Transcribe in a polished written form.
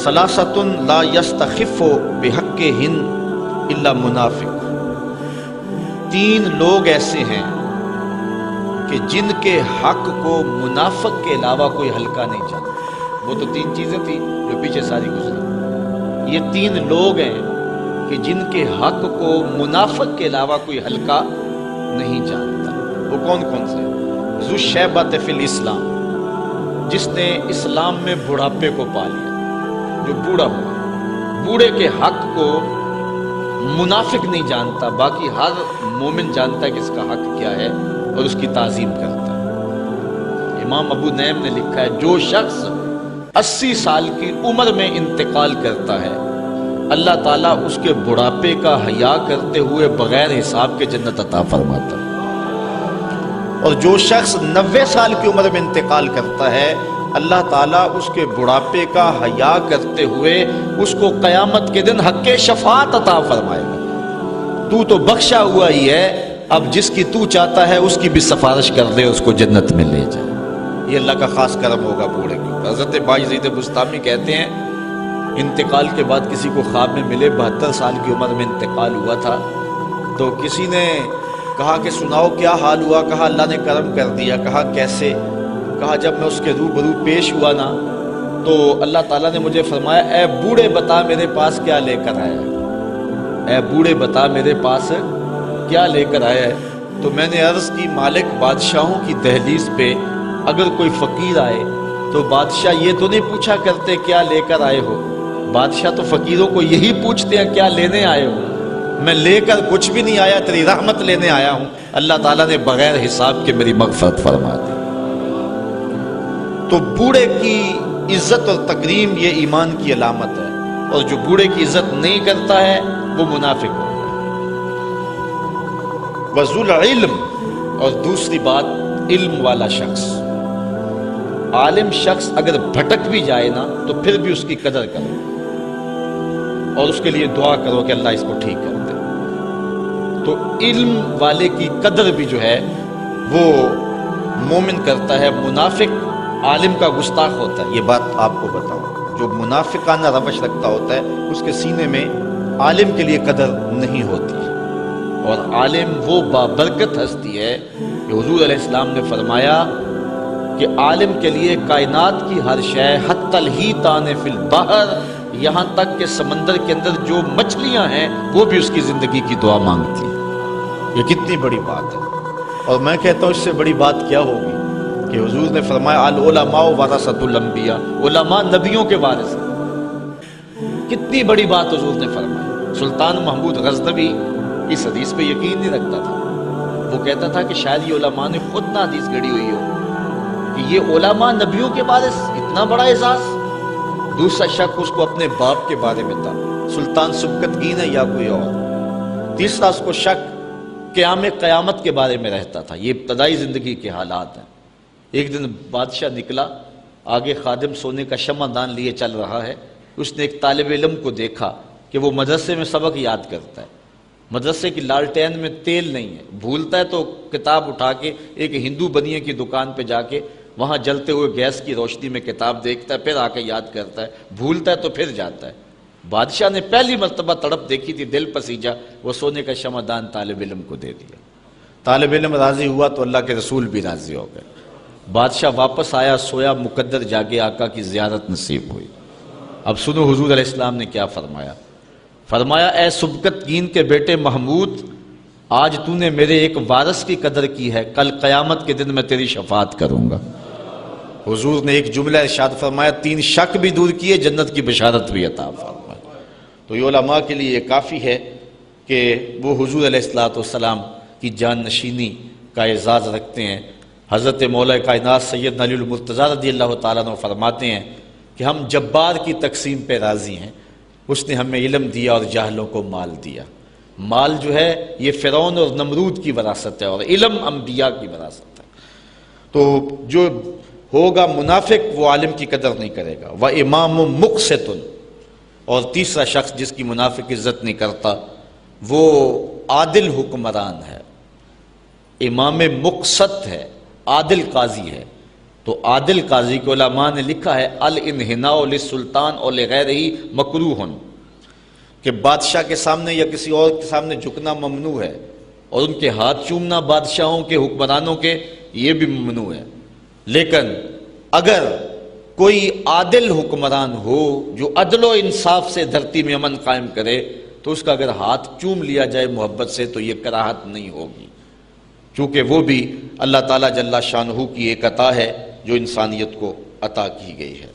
ثلاثۃ لا یستخف بحقہن الا منافق، تین لوگ ایسے ہیں کہ جن کے حق کو منافق کے علاوہ کوئی ہلکا نہیں جانتا۔ وہ تو تین چیزیں تھیں جو پیچھے ساری گزری، یہ تین لوگ ہیں کہ جن کے حق کو منافق کے علاوہ کوئی ہلکا نہیں جانتا۔ وہ کون کون سے؟ ذو الشیبۃ فی الاسلام، جس نے اسلام میں بڑھاپے کو پا لیا، جو بوڑھا ہوا، بوڑھے کے حق کو منافق نہیں جانتا، باقی ہر مومن جانتا ہے کہ اس کا حق کیا ہے اور اس کی تعظیم کرتا ہے۔ امام ابو نعیم نے لکھا ہے جو شخص 80 سال کی عمر میں انتقال کرتا ہے، اللہ تعالیٰ اس کے بڑھاپے کا حیا کرتے ہوئے بغیر حساب کے جنت عطا فرماتا ہے، اور جو شخص 90 سال کی عمر میں انتقال کرتا ہے، اللہ تعالیٰ اس کے بڑھاپے کا حیا کرتے ہوئے اس کو قیامت کے دن حق شفاعت عطا فرمائے گا۔ تو تو بخشا ہوا ہی ہے، اب جس کی تو چاہتا ہے اس کی بھی سفارش کر دے، اس کو جنت میں لے جائے۔ یہ اللہ کا خاص کرم ہوگا بوڑھے کے اوپر۔ حضرت باجزید بستامی کہتے ہیں انتقال کے بعد کسی کو خواب میں ملے 72 سال کی عمر میں انتقال ہوا تھا، تو کسی نے کہا کہ سناؤ کیا حال ہوا؟ کہا اللہ نے کرم کر دیا۔ کہا کیسے؟ کہا جب میں اس کے روبرو پیش ہوا نا تو اللہ تعالیٰ نے مجھے فرمایا اے بوڑھے بتا میرے پاس کیا لے کر آیا ہے، اے بوڑھے بتا میرے پاس کیا لے کر آیا ہے۔ تو میں نے عرض کی مالک بادشاہوں کی دہلیز پہ اگر کوئی فقیر آئے تو بادشاہ یہ تو نہیں پوچھا کرتے کیا لے کر آئے ہو، بادشاہ تو فقیروں کو یہی پوچھتے ہیں کیا لینے آئے ہو۔ میں لے کر کچھ بھی نہیں آیا، تیری رحمت لینے آیا ہوں۔ اللہ تعالیٰ نے بغیر حساب کے میری مغفرت فرما دی۔ تو بوڑھے کی عزت اور تکریم یہ ایمان کی علامت ہے، اور جو بوڑھے کی عزت نہیں کرتا ہے وہ منافق ہوگا۔ وذو العلم، اور دوسری بات علم والا شخص، عالم شخص اگر بھٹک بھی جائے نا تو پھر بھی اس کی قدر کرو اور اس کے لیے دعا کرو کہ اللہ اس کو ٹھیک کر دے۔ تو علم والے کی قدر بھی جو ہے وہ مومن کرتا ہے۔ منافق عالم کا گستاخ ہوتا ہے، یہ بات آپ کو بتاؤں، جو منافقانہ روش رکھتا ہوتا ہے اس کے سینے میں عالم کے لیے قدر نہیں ہوتی، اور عالم وہ بابرکت ہستی ہے کہ حضور علیہ السلام نے فرمایا کہ عالم کے لیے کائنات کی ہر شے حتی الحیتان فی البحر، یہاں تک کہ سمندر کے اندر جو مچھلیاں ہیں وہ بھی اس کی زندگی کی دعا مانگتی ہیں۔ یہ کتنی بڑی بات ہے، اور میں کہتا ہوں اس سے بڑی بات کیا ہوگی کہ حضور نے فرمایا العلماء ورثۃ الانبیاء، علماء نبیوں کے وارث ہیں۔ کتنی بڑی بات حضور نے فرمائی۔ سلطان محمود غزنوی اس حدیث پہ یقین نہیں رکھتا تھا، وہ کہتا تھا کہ شاید یہ علماء نے خود نہ حدیث گھڑی ہوئی ہو کہ یہ علماء نبیوں کے وارث، اتنا بڑا اعزاز۔ دوسرا شک اس کو اپنے باپ کے بارے میں تھا، سلطان سبکتگین ہے یا کوئی اور۔ تیسرا اس کو شک قیامت کے بارے میں رہتا تھا۔ یہ ابتدائی زندگی کے حالات ہیں۔ ایک دن بادشاہ نکلا، آگے خادم سونے کا شمع دان لیے چل رہا ہے۔ اس نے ایک طالب علم کو دیکھا کہ وہ مدرسے میں سبق یاد کرتا ہے، مدرسے کی لالٹین میں تیل نہیں ہے، بھولتا ہے تو کتاب اٹھا کے ایک ہندو بنیے کی دکان پہ جا کے وہاں جلتے ہوئے گیس کی روشنی میں کتاب دیکھتا ہے، پھر آ کے یاد کرتا ہے، بھولتا ہے تو پھر جاتا ہے۔ بادشاہ نے پہلی مرتبہ تڑپ دیکھی تھی، دل پسیجا، وہ سونے کا شمع دان طالب علم کو دے دیا۔ طالب علم راضی ہوا تو اللہ کے رسول بھی راضی ہو گئے۔ بادشاہ واپس آیا، سویا مقدر جاگے، آقا کی زیارت نصیب ہوئی۔ اب سنو حضور علیہ السلام نے کیا فرمایا۔ فرمایا اے سبکتگین کے بیٹے محمود، آج تو نے میرے ایک وارث کی قدر کی ہے، کل قیامت کے دن میں تیری شفاعت کروں گا۔ حضور نے ایک جملہ ارشاد فرمایا، 3 شک بھی دور کیے، جنت کی بشارت بھی عطا فرمائی۔ تو یہ علماء کے لیے یہ کافی ہے کہ وہ حضور علیہ السلام کی جان نشینی کا اعزاز رکھتے ہیں۔ حضرت مولا کائنات سیدنا علی المرتضیٰ رضی اللہ تعالیٰ عنہ فرماتے ہیں کہ ہم جبار کی تقسیم پہ راضی ہیں، اس نے ہمیں علم دیا اور جاہلوں کو مال دیا۔ مال جو ہے یہ فرعون اور نمرود کی وراثت ہے، اور علم انبیاء کی وراثت ہے۔ تو جو ہوگا منافق وہ عالم کی قدر نہیں کرے گا۔ وَإِمَامٌ مُقْسِطٌ، اور تیسرا شخص جس کی منافق عزت نہیں کرتا وہ عادل حکمران ہے، امام مقسط ہے، عادل قاضی ہے۔ تو عادل قاضی کو علماء نے لکھا ہے الانحناء للسلطان اور لغیرہ مکروہ، کہ بادشاہ کے سامنے یا کسی اور کے سامنے جھکنا ممنوع ہے، اور ان کے ہاتھ چومنا بادشاہوں کے حکمرانوں کے یہ بھی ممنوع ہے۔ لیکن اگر کوئی عادل حکمران ہو جو عدل و انصاف سے دھرتی میں امن قائم کرے تو اس کا اگر ہاتھ چوم لیا جائے محبت سے تو یہ کراہت نہیں ہوگی، چونکہ وہ بھی اللہ تعالیٰ جل شانہ کی ایک عطا ہے جو انسانیت کو عطا کی گئی ہے۔